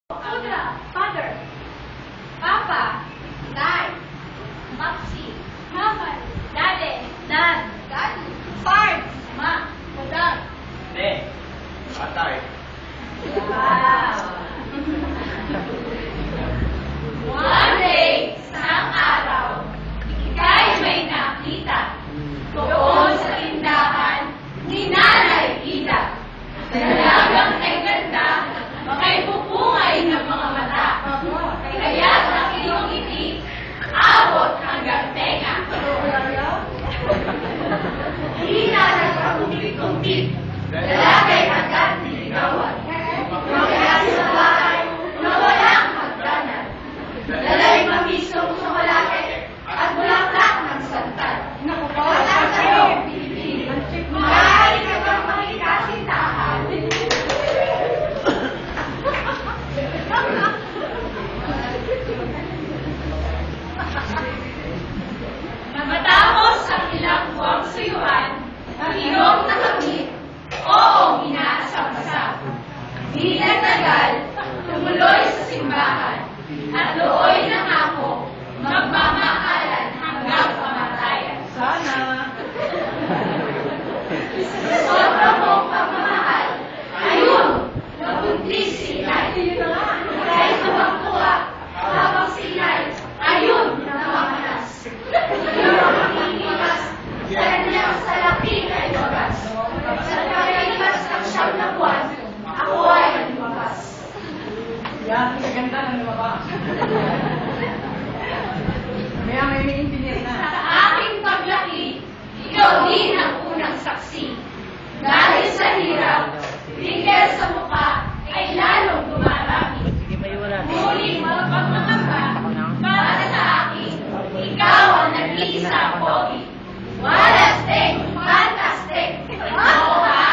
Pudra, Father, Papa, Nay, Maxi, Mama, Daddy, Dad, Daddy, Fard, Ma, Madam, Ne, Atay. Wow! One day, isang araw, ika'y may nakita doon sa tindahan ni Nanay Ida. Talagang ay ganda, makay pupungay ng mga mata. Kaya sa iyong ngiti, abot hanggang tenga. Di na nagkakumpit-kumpit, lalaki hanggang niligawan. Kaya sa bahay na walang hagdanan, dalay mamisong tsokolate at bulaklak ng santan. At ang sa'yo, Pilipino, maaari ka bang makikasintahan? Matapos ang ilang buwang suyuan, ang iyong nakamit, oo, inaasam-asam. Di nagtagal, tumuloy sa simbahan, at looy nangako, magmamahalan hanggang kamatayan. Sana. Sa sobra mong pagmamahal, ayun, nabuntis si Inay. Kaya tuwang-tuwa, habang si Inay, ayun, namamanas. Iyong makinimas, sa kanyang salapi ay wagas. Sa kalimas ng siyam na buwan, ako ay lumabas. Yan, kaganda ng lumabas. May engineer Sa na. aking paglaki, ikaw din ang unang saksi. Dahil sa hirap, tingel sa mukha ay lalong dumarami. Ngunit magpapangamba, para sa akin, ikaw ang nag-iisang pogi. Walastek, fantastic. Oo ha?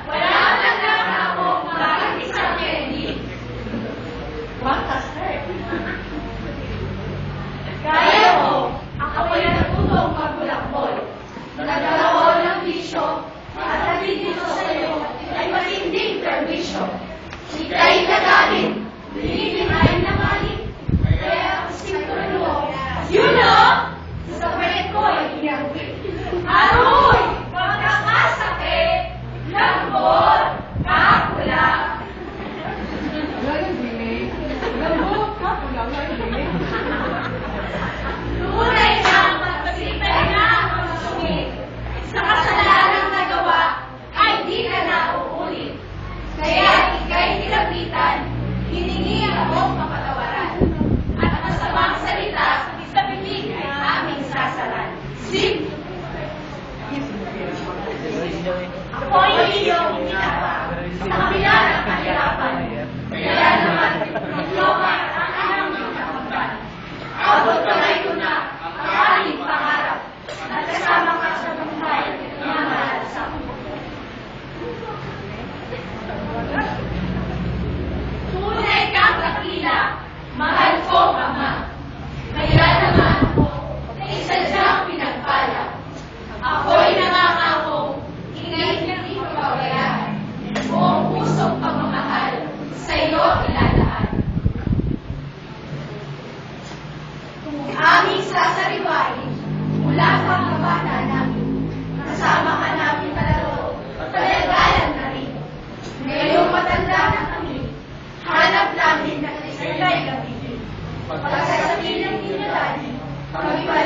Wala na lang akong bakit isang candy. Fantastic. Kaya ko, ako'y natutong magbulakbol. Nagdalaw ng bisyo, at sabi dito sa iyo ay matinding perwisyo. Ika'y nagalit, binibigay na malit. Kaya ang sintulo, you know, sa palit ko ay inyawi. Aroy, pagkakasakit, lambot, kakulang. Wala yung bilig. Lambot ka, wala yung bilig. Tunay kang magsipay na ang masungit. Sa kasalanang nagawa, ay di ka na uulit. Kaya ika'y nilapitan, hiningi akong kapatawaran. At masamang salita, sa bibig ay aming sasalan. Sim! Ako'y iyong inapa sa kabila ng kahirapan. Kaya naman, magloka ang aming nakakabal. Abot kamay ko na ang aming pangarap at kasama ka sa buhay na mahal sa ako. Tunay kang dakila, mahal kong ama. Kaya naman ako na isadyang pinagpala. Ako'y nangangako, ingay hindi mababayaan. Buong pusong pagmamahal sa iyo ilalaan. Aming sasariwain mula sa kabata namin. Kasama ka namin palaro, palagalan na rin. Ngayong matanda na kami, hanap namin na isa'y gabili. Pagkasabi ng inyo, Daddy, kami pa